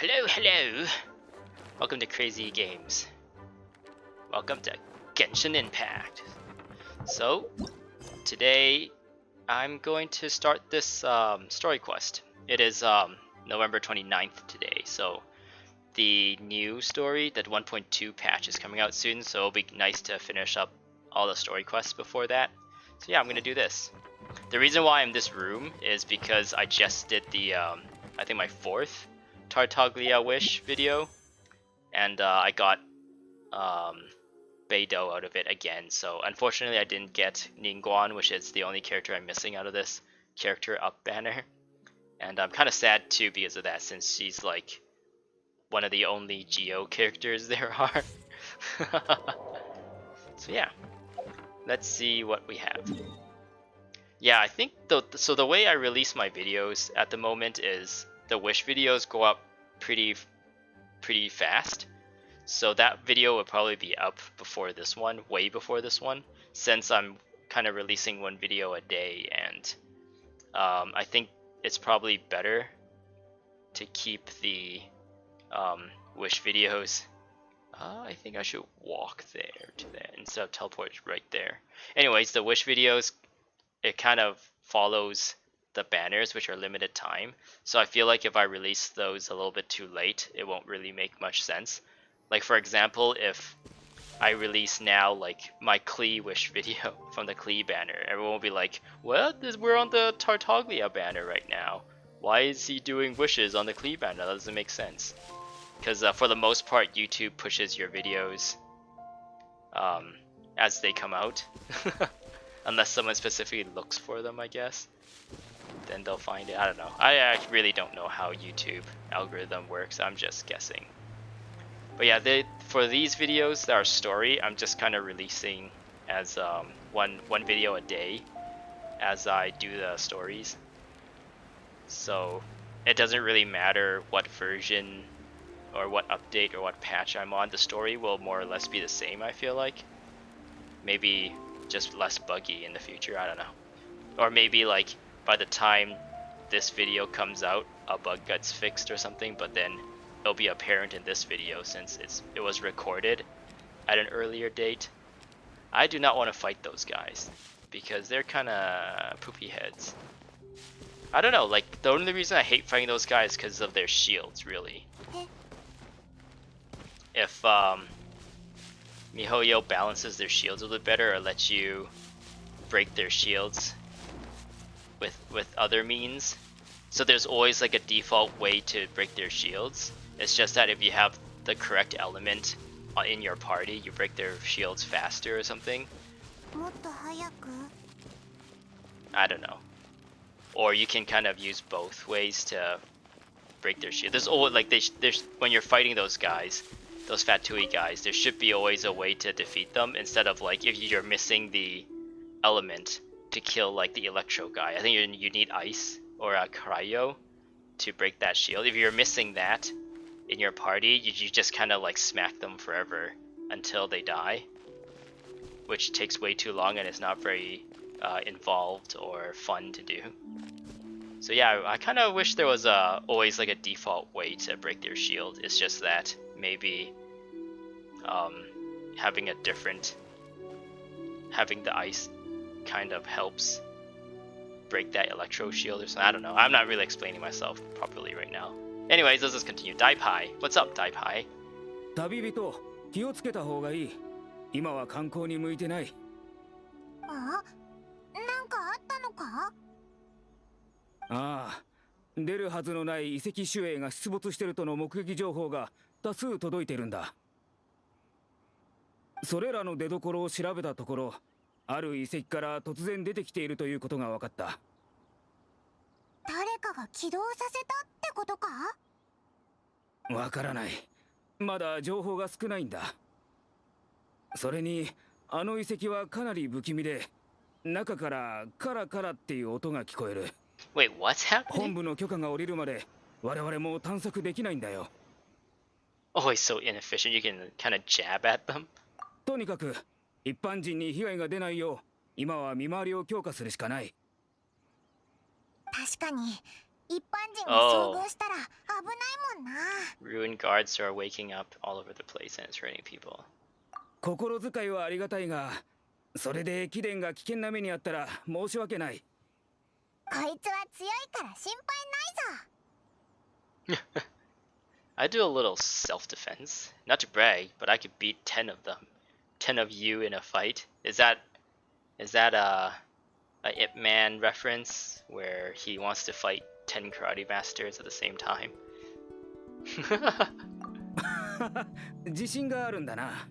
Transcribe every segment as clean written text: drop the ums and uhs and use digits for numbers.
Hello. Welcome to Crazy Games. Welcome to Genshin Impact. So, today I'm going to start this story quest. It is November 29th today, so the new story, that 1.2 patch is coming out soon, so it'll be nice to finish up all the story quests before that. So yeah, I'm going to do this. The reason why I'm in this room is because I just did the, I think my 4th Tartaglia Wish video, and I got Beidou out of it again, so unfortunately I didn't get Ningguang, which is the only character I'm missing out of this character up banner, and I'm kind of sad too because of that, since she's like one of the only Geo characters there are. So yeah, let's see what we have. Yeah, I think the way I release my videos at the moment is the Wish videos go up pretty fast. So that video will probably be up before this one, way before this one, since I'm kind of releasing one video a day, and I think it's probably better to keep the Wish videos. I think I should walk there to that instead of teleport right there. Anyways, the Wish videos, it kind of follows the banners, which are limited time. So I feel like if I release those a little bit too late, it won't really make much sense. Like for example, if I release now like my Klee Wish video from the Klee banner, everyone will be like, what? We're on the Tartaglia banner right now. Why is he doing wishes on the Klee banner? That doesn't make sense. Because for the most part, YouTube pushes your videos as they come out. Unless someone specifically looks for them, I guess. Then they'll find it. I don't know. I really don't know how YouTube algorithm works. I'm just guessing. But yeah, for these videos that are story, I'm just kind of releasing as one video a day as I do the stories. So it doesn't really matter what version or what update or what patch I'm on. The story will more or less be the same, I feel like. Maybe just less buggy in the future, I don't know. Or maybe like by the time this video comes out, a bug gets fixed or something, but then it'll be apparent in this video since it was recorded at an earlier date. I do not want to fight those guys because they're kind of poopy heads. I don't know, like the only reason I hate fighting those guys is because of their shields, really. If MiHoYo balances their shields a little bit better or lets you break their shields with other means. So there's always like a default way to break their shields. It's just that if you have the correct element in your party, you break their shields faster or something. I don't know. Or you can kind of use both ways to break their shield. There's always like there's when you're fighting those guys, those Fatui guys, there should be always a way to defeat them instead of like if you're missing the element to kill like the Electro guy. I think you need Ice or a Cryo to break that shield. If you're missing that in your party, you just kind of like smack them forever until they die, which takes way too long and is not very involved or fun to do. So yeah, I kind of wish there was always like a default way to break their shield. It's just that maybe having the ice kind of helps break that electro shield or something. I don't know. I'm not really explaining myself properly right now. Anyways, let's just continue. Daipai. What's up, Daipai? 旅人、気をつけた方がいい。今は観光に向いてない。あ、なんかあったのか？ああ、出るはずのない遺跡守衛が出没してるとの目撃情報が多数届いてるんだ。それらの出所を調べたところ、ある遺跡から突然出てきているということが分かった。誰かが起動させたってことか？わからない。まだ情報が少ないんだ。それに、あの遺跡はかなり不気味で、中からカラカラっていう音が聞こえる。Wait, what's happening? 本部の許可が下りるまで我々も探索できないんだよ。Oh, he's so inefficient. You can kind of jab at them. とにかく一般人に被害が出ないよう今は見回りを強化するしかない。確かに一般人が遭遇したら危ないもんな。ruined guards are waking up all over the place and it's hurting people. 心遣いはありがたいが、それで貴殿が危険な目にあったら申し訳ない。こいつは強いから心配ないぞ。I do a little self-defense. Not to brag, but I could beat 10 of them. 10 of you in a fight. Is that a Ip Man reference where he wants to fight 10 karate masters at the same time? 自信があるんだな。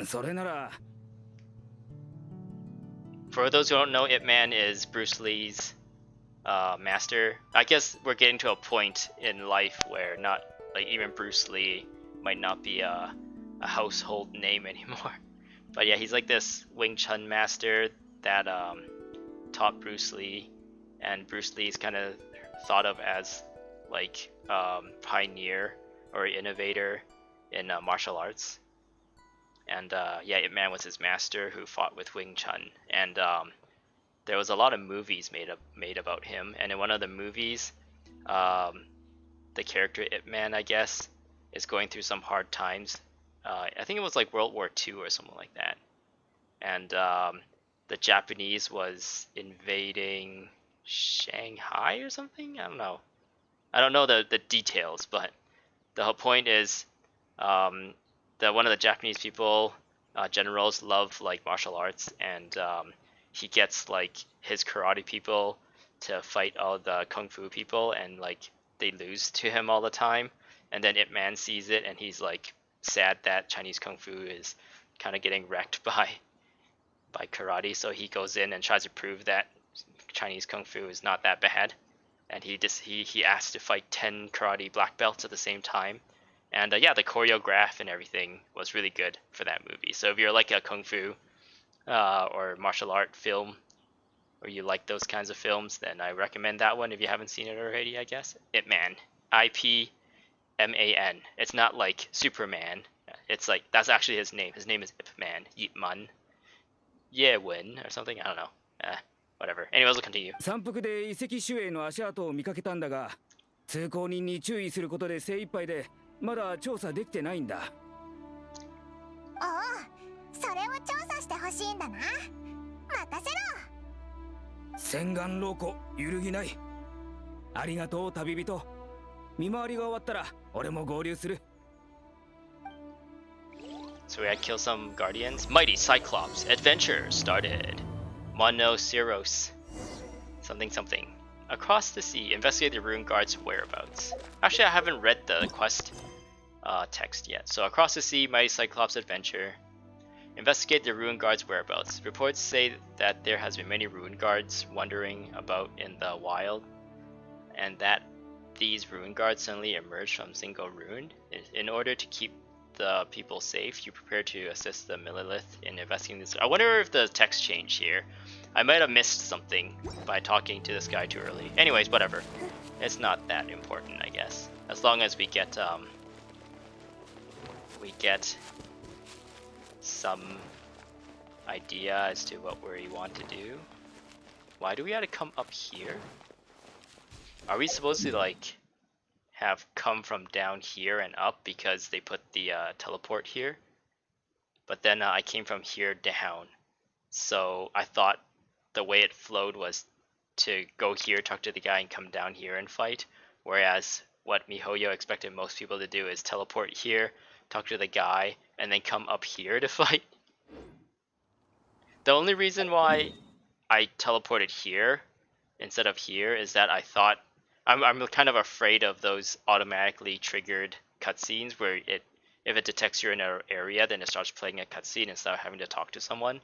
それなら。For those who don't know, Ip Man is Bruce Lee's master. I guess we're getting to a point in life where not like even Bruce Lee might not be a household name anymore. But yeah, he's like this Wing Chun master that taught Bruce Lee, and Bruce Lee is kind of thought of as like pioneer or innovator in martial arts. And yeah, Ip Man was his master who fought with Wing Chun, and there was a lot of movies made about him. And in one of the movies, the character Ip Man, I guess, is going through some hard times. I think it was like World War II or something like that. And the Japanese was invading Shanghai or something? I don't know. I don't know the details, but the whole point is that one of the Japanese people, generals, love like martial arts, and he gets like his karate people to fight all the kung fu people, and like they lose to him all the time. And then Ip Man sees it, and he's like sad that Chinese kung fu is kind of getting wrecked by karate, so he goes in and tries to prove that Chinese kung fu is not that bad, and he asked to fight 10 karate black belts at the same time. And yeah, the choreograph and everything was really good for that movie. So if you're like a kung fu or martial art film, or you like those kinds of films, then I recommend that one if you haven't seen it already, I guess. Ip Man. IPMAN. It's not like Superman. It's like, that's actually his name. His name is Ip Man. Ip Man. Yewin or something? I don't know. Whatever. Anyways, we'll continue. 山腹で遺跡守衛の足跡を見かけたんだが、通行人に注意することで精一杯で、まだ調査できてないんだ。おお、それを調査してほしいんだな。任せろ。洗顔廊下揺るぎない。ありがとう旅人。見回りが終わったら俺も合流する。So we had to kill some guardians. Mighty Cyclops. Adventure started. Monoceros. Something something. Across the sea, investigate the ruined guard's whereabouts. Actually, I haven't read the quest text yet. So across the sea, Mighty Cyclops adventure. Investigate the ruined guard's whereabouts. Reports say that there has been many ruined guards wandering about in the wild, and that these ruined guards suddenly emerged from single ruin. In order to keep the people safe, you prepare to assist the Minlin in investigating this. I wonder if the text changed here. I might have missed something by talking to this guy too early. Anyways, whatever. It's not that important, I guess. As long as we get some idea as to what we want to do. Why do we have to come up here? Are we supposed to like have come from down here and up because they put the teleport here? But then I came from here down. So I thought the way it flowed was to go here, talk to the guy, and come down here and fight. Whereas what MiHoYo expected most people to do is teleport here, talk to the guy, and then come up here to fight. The only reason why I teleported here instead of here is that I thought I'm kind of afraid of those automatically triggered cutscenes where if it detects you're in an area, then it starts playing a cutscene instead of having to talk to someone.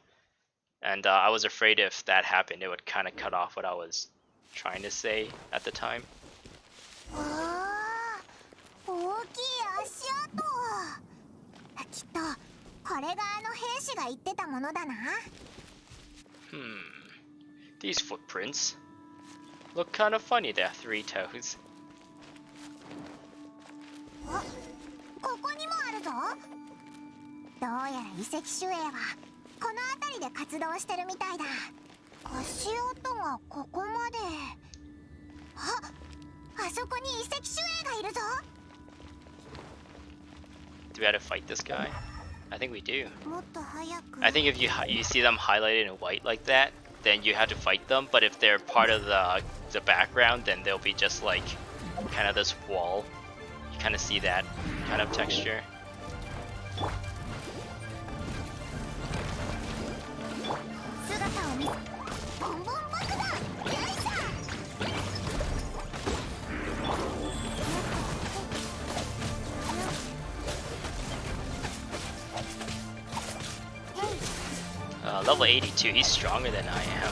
And I was afraid if that happened, it would kind of cut off what I was trying to say at the time. 大きい足跡。きっとこれがあの兵士が言ってたものだな。These footprints look kind of funny. They have 3 toes. あ、ここにもあるぞ。どうやら遺跡守衛はこの辺りで活動してるみたいだ。足跡がここまで。あそこに遺跡守衛がいるぞ。 Do we have to fight this guy? I think we do. もっと早く。 I think if you see them highlighted in white like that, then you have to fight them. But if they're part of the background, then they'll be just like kind of this wall. You kind of see that kind of texture. 姿を見せ。ボンボン爆弾。よいしょ。 Level 82, he's stronger than I am.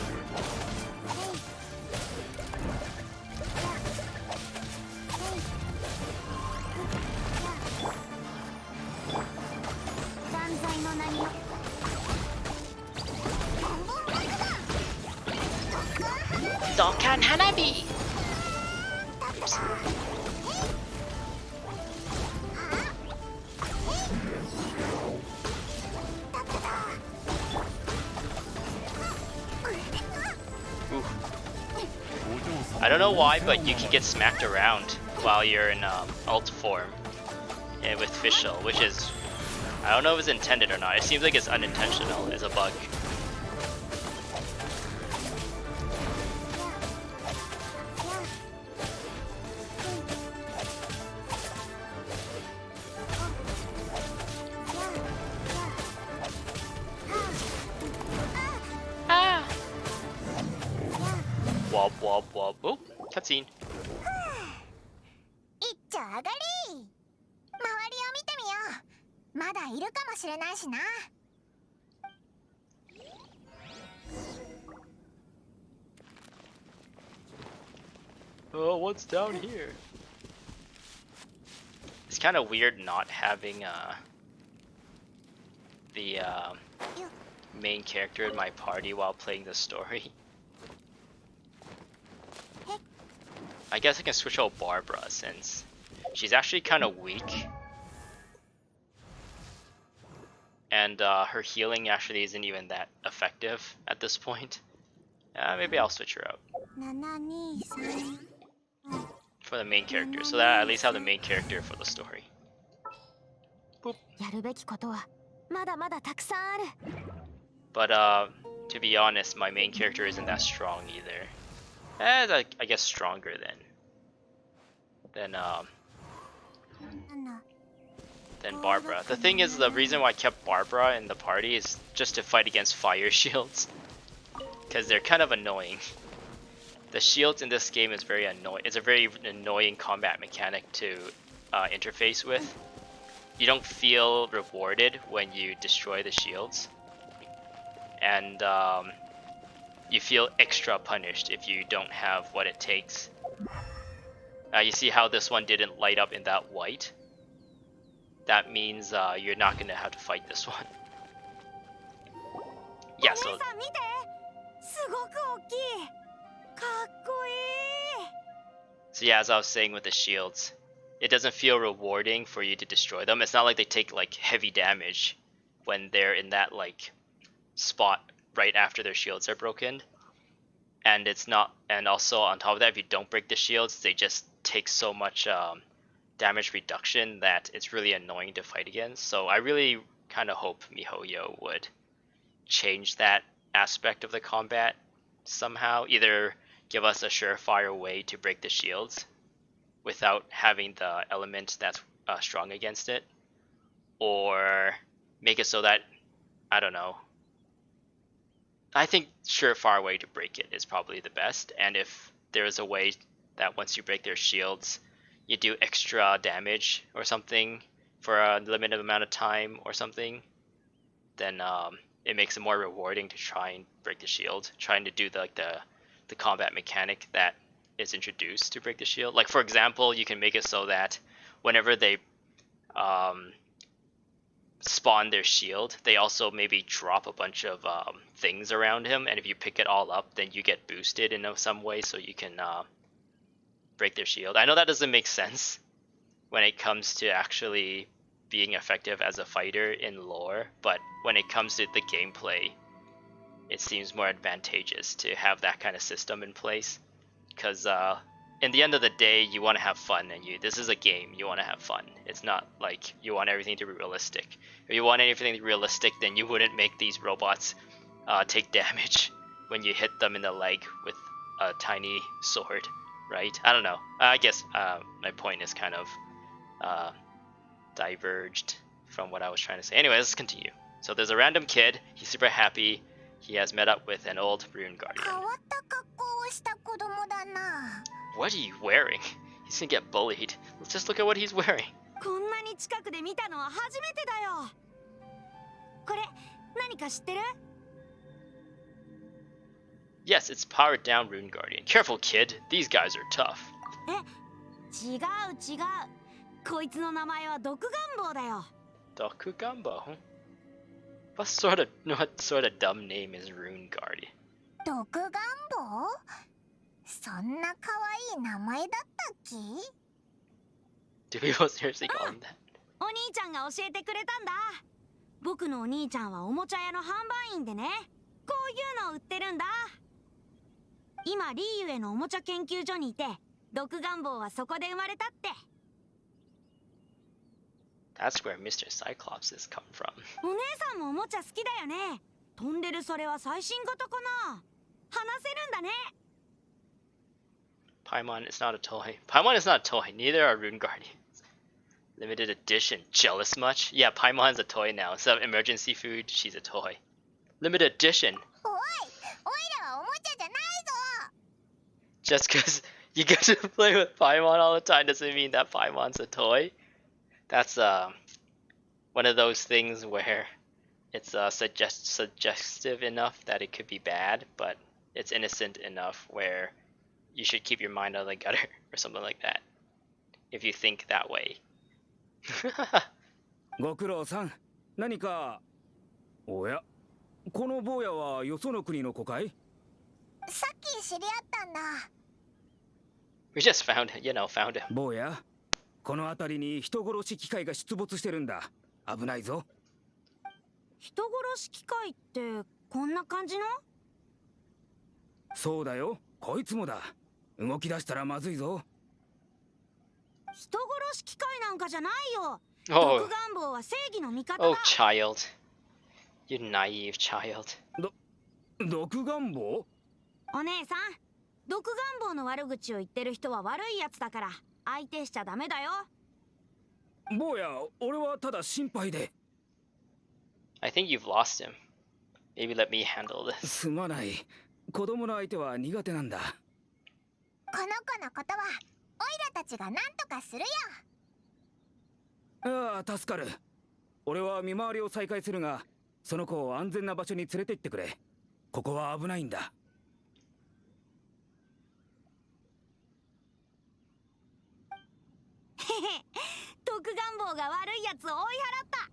断罪の名によ。ボンボン爆弾。ドカン花火! I don't know why, but you can get smacked around while you're in alt form with Fischl, which is, I don't know if it's intended or not. It seems like it's unintentional, it's a bug. Wob wob wob. Oh, cutscene. 一丁上がり。周りを見てみよう。まだいるかもしれないしな。 Oh, what's down here? It's kind of weird not having the main character in my party while playing the story. I guess I can switch out Barbara since she's actually kind of weak. And her healing actually isn't even that effective at this point. Maybe I'll switch her out. 723 For the main character, so that I at least have the main character for the story. Boop. やるべきことはまだまだたくさんある。 But to be honest, my main character isn't that strong either. I guess stronger than Barbara. The thing is, the reason why I kept Barbara in the party is just to fight against fire shields, because they're kind of annoying. The shields in this game is very annoying. It's a very annoying combat mechanic to interface with. You don't feel rewarded when you destroy the shields, and you feel extra punished if you don't have what it takes. You see how this one didn't light up in that white? That means you're not gonna have to fight this one. Yeah, so お姉さん見て。すごく大きい。かっこいい。 So yeah, as I was saying with the shields, it doesn't feel rewarding for you to destroy them. It's not like they take like heavy damage when they're in that like spot right after their shields are broken. And it's not, and also on top of that, if you don't break the shields, they just take so much damage reduction that it's really annoying to fight against. So I really kind of hope MiHoYo would change that aspect of the combat somehow. Either give us a surefire way to break the shields without having the element that's strong against it, or make it so that, I don't know. I think surefire way to break it is probably the best, and if there is a way that once you break their shields, you do extra damage or something for a limited amount of time or something, then it makes it more rewarding to try and break the shield, trying to do the combat mechanic that is introduced to break the shield. Like for example, you can make it so that whenever they spawn their shield, they also maybe drop a bunch of things around him, and if you pick it all up, then you get boosted in some way, so you can break their shield. I know that doesn't make sense when it comes to actually being effective as a fighter in lore, but when it comes to the gameplay, it seems more advantageous to have that kind of system in place, because in the end of the day, you want to have fun, and this is a game. You want to have fun. It's not like you want everything to be realistic. If you want everything to be realistic, then you wouldn't make these robots take damage when you hit them in the leg with a tiny sword, right? I don't know. I guess my point is kind of diverged from what I was trying to say. Anyway, let's continue. So there's a random kid. He's super happy. He has met up with an old rune guardian. 変わった格好をした子供だな。 What are you wearing? He's gonna get bullied. Let's just look at what he's wearing. こんなに近くで見たのは初めてだよ。これ何か知ってる？ Yes, it's powered down rune guardian. Careful, kid. These guys are tough. 違う違う。こいつの名前は毒願望だよ。 Dokugamba, huh? What sort of dumb name is rune guardian? 毒願望？そんな可愛い名前だったっけ？ Do people seriously call him that? お兄ちゃんが教えてくれたんだ。僕のお兄ちゃんはおもちゃ屋の販売員でね。こういうのを売ってるんだ。今リーユへのおもちゃ研究所にいて、毒願望はそこで生まれたって。 That's where Mr. Cyclops has come from. お姉さんもおもちゃ好きだよね。飛んでるそれは最新型かな。話せるんだね。 Paimon is not a toy. Paimon is not a toy. Neither are rune guardians. Limited edition. Jealous much? Yeah, Paimon's a toy now. Instead of emergency food, she's a toy. Limited edition. おい、おいらはおもちゃじゃないぞ。 Just because you get to play with Paimon all the time doesn't mean that Paimon's a toy. That's one of those things where it's suggestive enough that it could be bad, but it's innocent enough where you should keep your mind out of the gutter or something like that. If you think that way. ご苦労さん。何か。おや、この坊やはよその国の子かい？さっき知り合ったんだ。 We just found him. 坊や、この辺りに人殺し機械が出没してるんだ。危ないぞ。人殺し機械ってこんな感じの？そうだよ。こいつもだ。動き出したらまずいぞ。人殺し機械なんかじゃないよ。 Oh. 毒願望は正義の味方だ。 Oh, child. You naive child. 毒願望？お姉さん、毒願望の悪口を言ってる人は悪いやつだから相手しちゃダメだよ。坊や、俺はただ心配で。I think you've lost him. Maybe let me handle this. すまない。子供の相手は苦手なんだ。この子のことはオイラたちが何とかするよ。ああ、助かる。俺は見回りを再開するが、その子を安全な場所に連れて行ってくれ。ここは危ないんだ。へへ、毒願望が悪いやつを追い払った。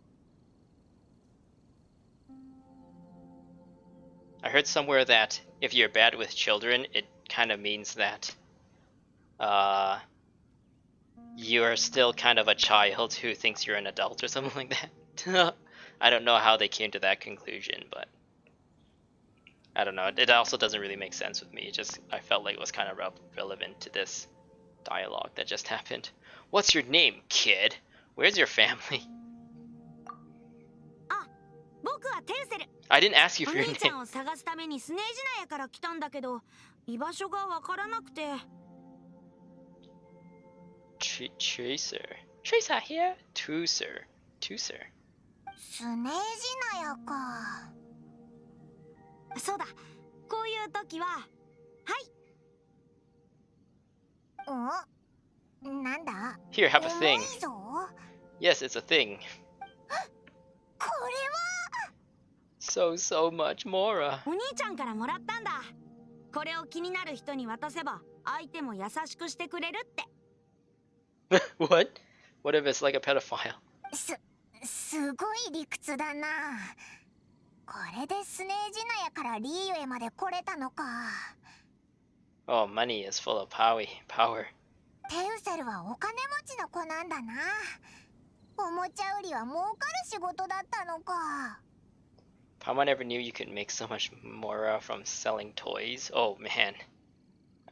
I heard somewhere that if you're bad with children, it kind of means that you are still kind of a child who thinks you're an adult or something like that. I don't know how they came to that conclusion, but I don't know. It also doesn't really make sense with me. I felt like it was kind of relevant to this dialogue that just happened. What's your name, kid? Where's your family? あ、僕はテウセル。 I didn't ask you お for your 兄ちゃ name. んを探すためにスネージナヤから来たんだけど、居場所がわからなくて。 Tuecer. Tuecer here? Tuecer. スネージナヤか。そうだ、こういう時は、はい。ん？なんだ？ Here, have a 重 thing. いぞ。 Yes, it's a thing. これは。 So much, Mora. お兄ちゃんからもらったんだ。これを気になる人に渡せば、相手も優しくしてくれるって。What? What if it's like a pedophile? すごい理屈だな。これでスネージナヤからリーユへまで来れたのか。 Oh, money is full of power. テウセルはお金持ちの子なんだな。おもちゃ売りは儲かる仕事だったのか。 Paimon never knew you could make so much Mora from selling toys. Oh man.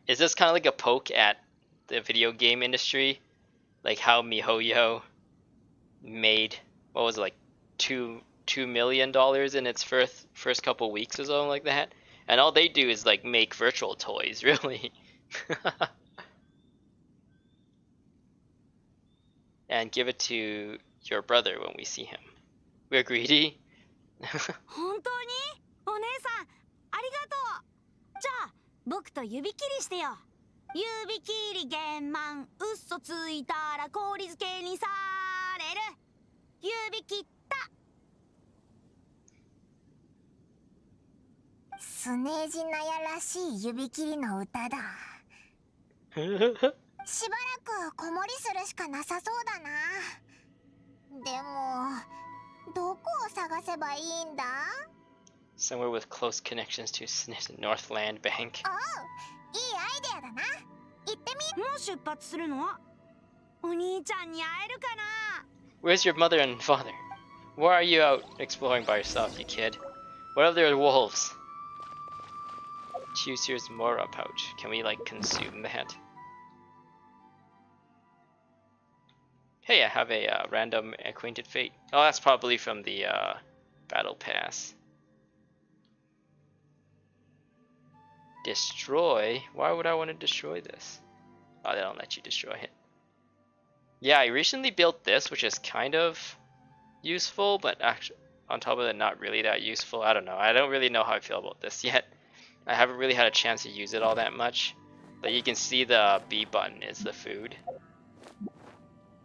Is this kind of like a poke at the video game industry, like how MiHoYo made, what was it, like $2 million in its first couple weeks or something like that, and all they do is like make virtual toys, really. And give it to your brother when we see him. We're greedy. 本当にお姉さんありがとう。じゃあ僕と指切りしてよ。指切り玄満嘘ついたら氷漬けにされる。指切った。スネージナヤらしい指切りの歌だ。しばらく子守りするしかなさそうだな。でもどこを探せばいいんだ？ Somewhere with close connections to Northland Bank. おう、いいアイデアだな。行ってみ。もう出発するの？お兄ちゃんに会えるかな？ Where's your mother and father? Why are you out exploring by yourself, you kid? What if there are wolves? Tuecer's Mora pouch. Can we like consume that? Hey, I have a random acquainted fate. Oh, that's probably from the battle pass. Destroy? Why would I want to destroy this? Oh, they don't let you destroy it. Yeah, I recently built this, which is kind of useful, but actually, on top of it, not really that useful. I don't know. I don't really know how I feel about this yet. I haven't really had a chance to use it all that much. But you can see the B button is the food.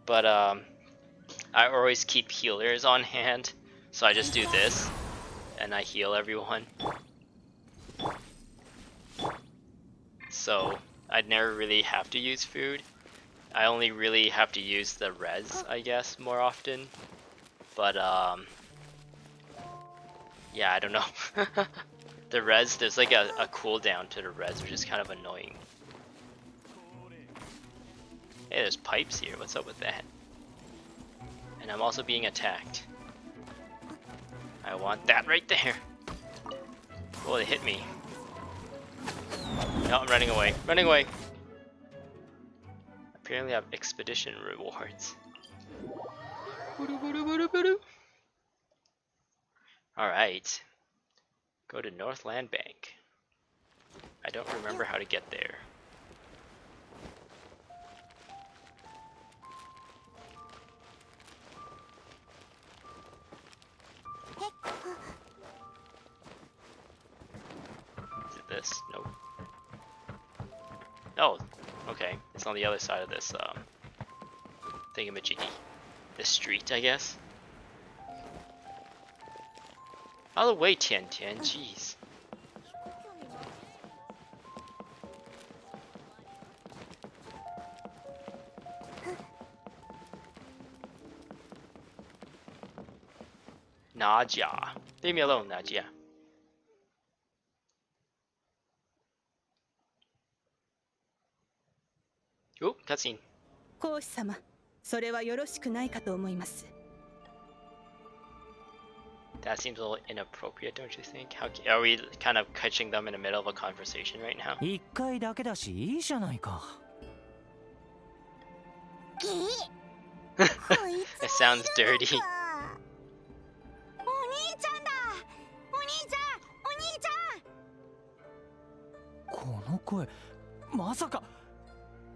But I always keep healers on hand, so I just do this, and I heal everyone. So I'd never really have to use food. I only really have to use the res, I guess, more often. But yeah, I don't know. The res, there's like a cooldown to the res, which is kind of annoying. Hey, there's pipes here. What's up with that? And I'm also being attacked. I want that right there. Oh, they hit me. No, I'm running away. Running away. Apparently I have expedition rewards. Alright. Go to Northland Bank. I don't remember how to get there. Is it this? Nope. Oh, okay. It's on the other side of this thingamajiggy. This street, I guess. Out of the way, Tian Tian. Jeez. Nadia. Leave me alone, Nadia. Oh, cutscene. 皇子様、それはよろしくないかと思います。 That seems a little inappropriate, don't you think? How are we kind of catching them in the middle of a conversation right now? 一回だけだしいいじゃないか。こい It sounds dirty. お兄ちゃんだ。お兄ちゃん、お兄ちゃん。この声、まさか。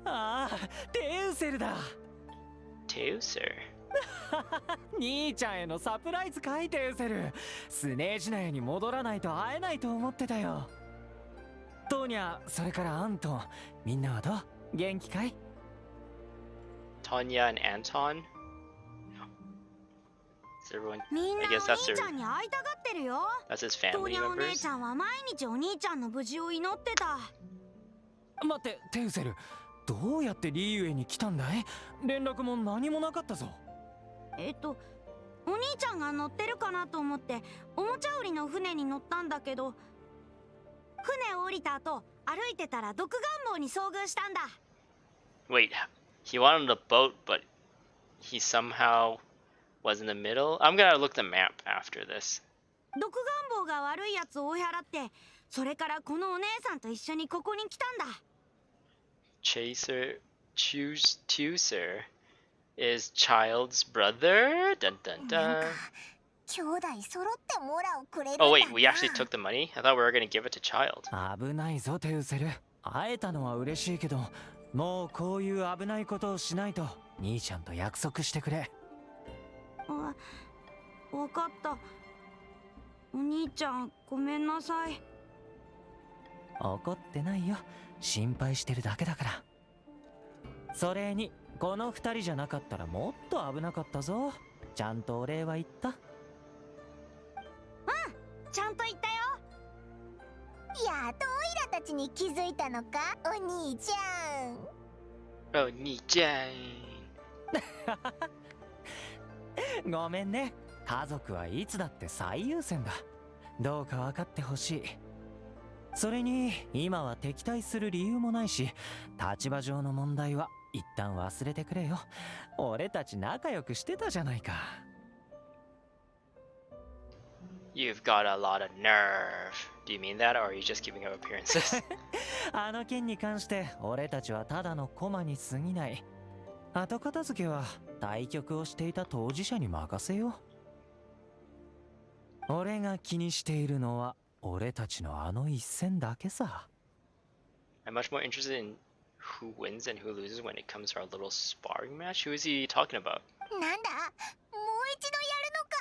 ああ、テウセルだ。Tuecer. 兄ちゃんへのサプライズかい、テウセル。スネージナヤに戻らないと会えないと思ってたよ。トーニャ、それからアントン、みんなはどう？元気かい？ Tanya and Anton? Is everyone? みんな I お guess 兄 that's ちゃんに会いたがってるよ。 that's his トー family ニャお姉 members. ちゃんは毎日お兄ちゃんの無事を祈ってた。待って、テウセル。どうやってリーユエに来たんだい？連絡も何もなかったぞ。お兄ちゃんが乗ってるかなと思っておもちゃ売りの船に乗ったんだけど、船を降りた後歩いてたら毒ガンボウに遭遇したんだ。 Wait, he wanted a boat, but he somehow was in the middle? I'm gonna look the map after this. 毒ガンボウが悪いやつを追い払って、それからこのお姉さんと一緒にここに来たんだ。Chaser. choose Tuecer is Child's brother. Dun dun なんか dun. 兄弟揃ってモラをくれるんだ Oh な wait, we actually took the money? I thought we were gonna give it to Child. 危ないぞテウセル。会えたのは嬉しいけど、もうこういう危ないことをしないと兄ちゃんと約束してくれ。わかった。お兄ちゃんごめんなさい。怒ってないよ。心配してるだけだから。それにこの二人じゃなかったらもっと危なかったぞ。ちゃんとお礼は言った？ちゃんと言ったよ。やっとオイラたちに気づいたのか、お兄ちゃん。 Oh, Ni-chan. ごめんね。家族はいつだって最優先だ。どうか分かってほしい。それに今は敵対する理由もないし、立場上の問題は一旦忘れてくれよ。俺たち仲良くしてたじゃないか。You've got a lot of nerve. Do you mean that, or are you just keeping up appearances? あの件に関して俺たちはただの駒に過ぎない。後片付けは対局をしていた当事者に任せよう。俺が気にしているのは俺たちのあの一戦だけさ。 I'm much more interested in who wins and who loses when it comes to our little sparring match. Who is he talking about? なんだ、もう一度やるのか。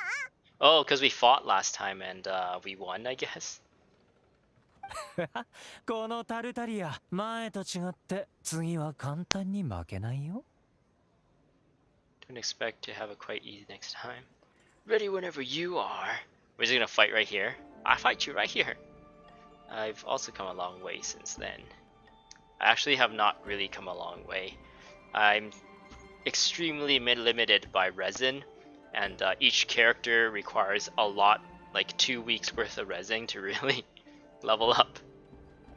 Oh, because we fought last time and we won, I guess. このタルタリア、前と違って次は簡単に負けないよ。 Don't expect to have it quite easy next time. Ready whenever you are. We're just gonna fight right here. I fight you right here. I've also come a long way since then. I actually have not really come a long way. I'm extremely limited by resin, and each character requires a lot, like 2 weeks worth of resin to really level up.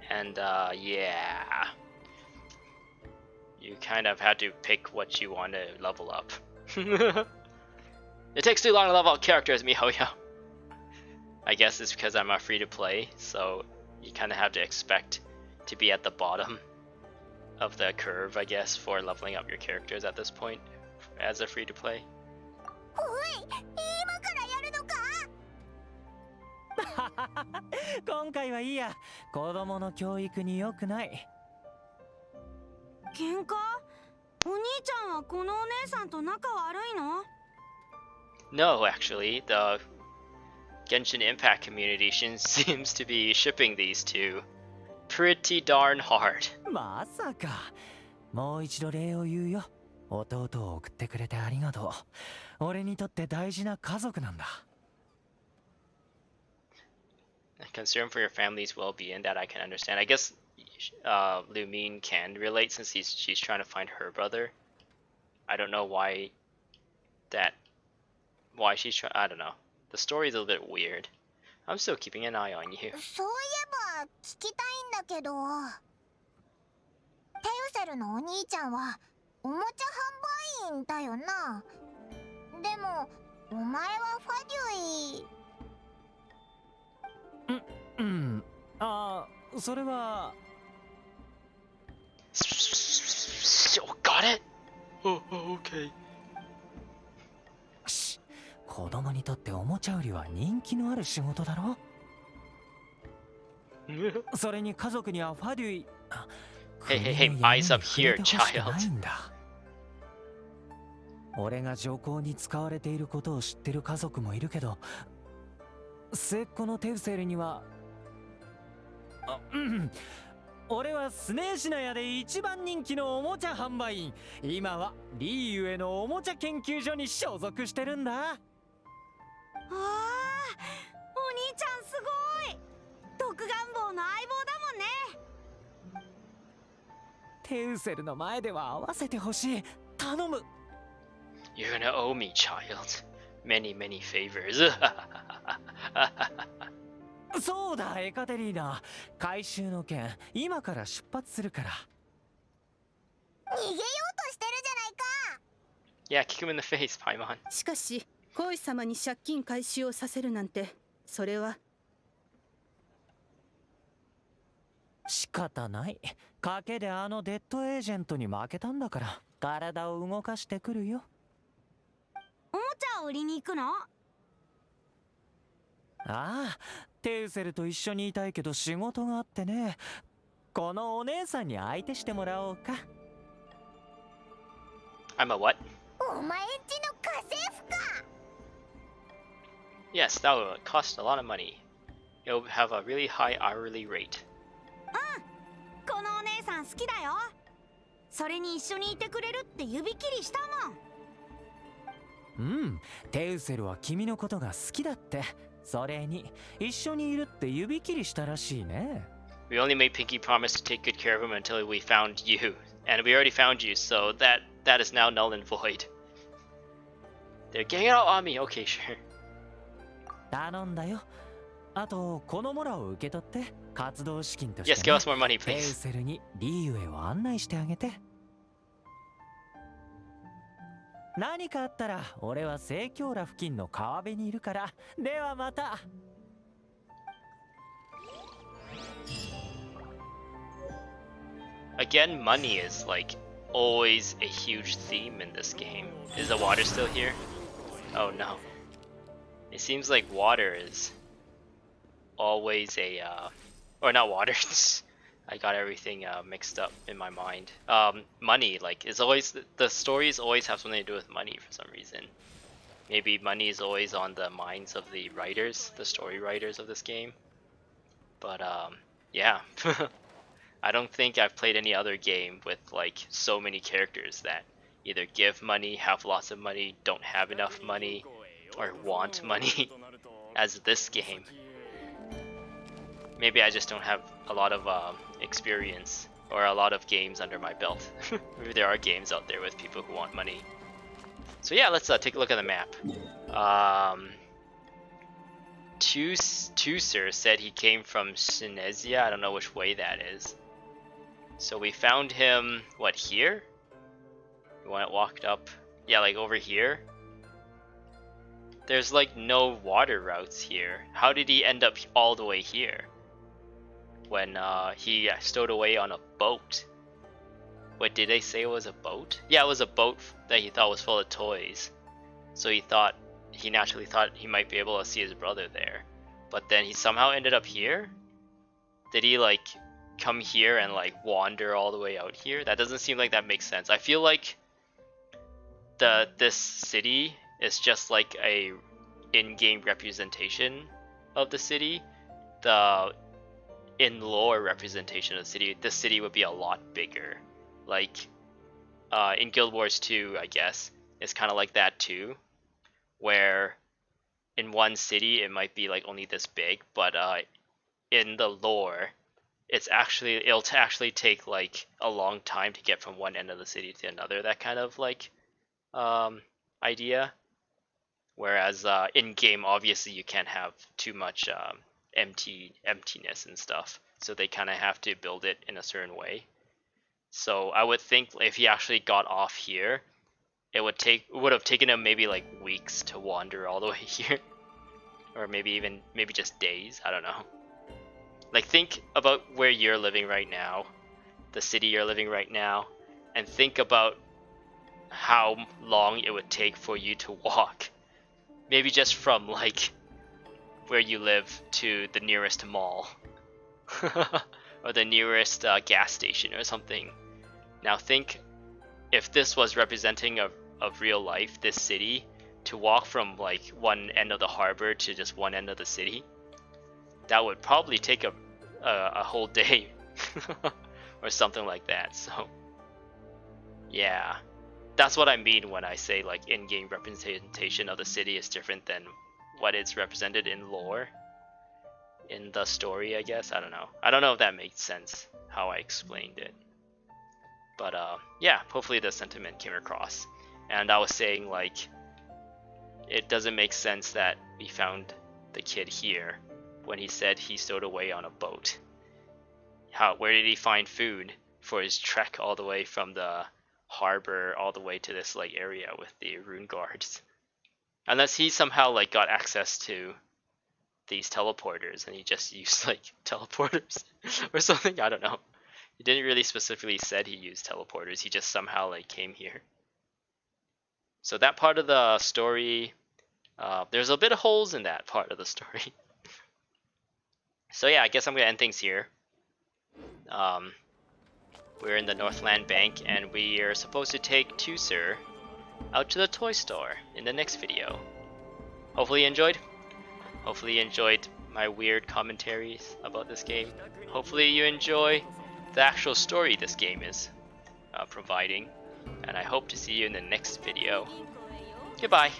And yeah, you kind of had to pick what you want to level up. It takes too long to level up characters, miHoYo. I guess it's because I'm a free to play, so you kind of have to expect to be at the bottom of the curve, I guess, for leveling up your characters at this point as a free to play. おい、今からやるのか。今回はいいや。子供の教育に良くない。喧嘩？お兄ちゃんはこのお姉さんと仲悪いの？ No, actually, the Genshin Impact community seems to be shipping these two pretty darn hard. まさか。もう一度礼を言うよ。弟を送ってくれてありがとう。俺にとって大事な家族なんだ。Concern for your family's well-being, that I can understand. I guess Lumine can relate since she's trying to find her brother. I don't know why she's trying. I don't know. The story's a little bit weird. I'm still keeping an eye on you. そういえば聞きたいんだけど、テウセルのお兄ちゃんはおもちゃ販売員だよな。でもお前はファデュイ。うん。ああ、それは。Oh, got it. Oh, okay. 子供にとっておもちゃ売りは人気のある仕事だろ。それに家族にはファデュイ。Hey, eyes up here, child. 俺が上皇に使われていることを知ってる家族もいるけど、末っ子のテウセルには、俺はスネーシナヤで一番人気のおもちゃ販売員。今はリーユへのおもちゃ研究所に所属してるんだ。ああ、お兄ちゃんすごい。独眼坊の相棒だもんね。テウセルの前では合わせてほしい。頼む。You're gonna owe me, child. Many favors. そうだ、エカテリーナ。回収の件、今から出発するから。逃げようとしてるじゃないか。 Yeah, kick him in the face, Paimon. しかし皇位様に借金回収をさせるなんて、それは。仕方ない。賭けであのデッドエージェントに負けたんだから、体を動かしてくるよ。おもちゃを売りに行くの？ああ、テウセルと一緒にいたいけど仕事があってね。このお姉さんに相手してもらおうか。I'm a what? お前んちの家政婦か。 Yes, that would cost a lot of money. It will have a really high hourly rate. このお姉さん好きだよ。それに一緒にいてくれるって指切りしたもん。うん、テウセルは君のことが好きだって。それに一緒にいるって指切りしたらしいね。We only made Pinky promise to take good care of him until we found you. And we already found you, so that is now null and void. They're getting it out on me. Okay, sure. 頼んだよ。あとこのモラを受け取って活動資金として、 Yes, give us more money, テウ please. セルにリーウェイを案内してあげて。何かあったら俺は聖教羅付近の川辺にいるから。ではまた。Again, money is like always a huge theme in this game. Is the water still here? Oh no. It seems like water is always a or not water. I got everything mixed up in my mind. Money, like, is always, the stories always have something to do with money for some reason. Maybe money is always on the minds of the writers, the story writers of this game. But yeah. I don't think I've played any other game with like so many characters that either give money, have lots of money, don't have enough money, or want money as this game. Maybe I just don't have a lot of experience or a lot of games under my belt. Maybe there are games out there with people who want money. So yeah, let's take a look at the map. Tuecer said he came from Sinesia. I don't know which way that is. So we found him, what, here? We walked up, yeah, like over here. There's like no water routes here. How did he end up all the way here? When he stowed away on a boat. What, did they say it was a boat? Yeah, it was a boat that he thought was full of toys. So he naturally thought he might be able to see his brother there. But then he somehow ended up here? Did he like come here and like wander all the way out here? That doesn't seem like that makes sense. I feel like this city is just like a in-game representation of the city. The in-lore representation of the city, this city would be a lot bigger. Like in Guild Wars 2, I guess, it's kind of like that too, where in one city it might be like only this big, but in the lore it'll actually take like a long time to get from one end of the city to another, that kind of like idea. Whereas in game, obviously you can't have too much emptiness and stuff, so they kind of have to build it in a certain way. So I would think if he actually got off here, it would have taken him maybe like weeks to wander all the way here, or maybe just days. I don't know. Like, think about where you're living right now, the city you're living right now, and think about how long it would take for you to walk. Maybe just from like where you live to the nearest mall or the nearest gas station or something. Now think if this was representing of real life, this city, to walk from like one end of the harbor to just one end of the city, that would probably take a whole day or something like that. So yeah, that's what I mean when I say like in-game representation of the city is different than what it's represented in lore, in the story, I guess. I don't know if that makes sense how I explained it, but yeah, hopefully the sentiment came across. And I was saying like it doesn't make sense that we found the kid here when he said he stowed away on a boat. Where did he find food for his trek all the way from the harbor all the way to this like area with the rune guards? Unless he somehow like got access to these teleporters, and he just used like teleporters or something. I don't know. He didn't really specifically said he used teleporters. He just somehow like came here. So that part of the story, there's a bit of holes in that part of the story. So yeah, I guess I'm gonna end things here. We're in the Northland Bank, and we are supposed to take Tuecer out to the toy store in the next video. Hopefully you enjoyed. Hopefully you enjoyed my weird commentaries about this game. Hopefully you enjoy the actual story this game is providing. And I hope to see you in the next video. Goodbye.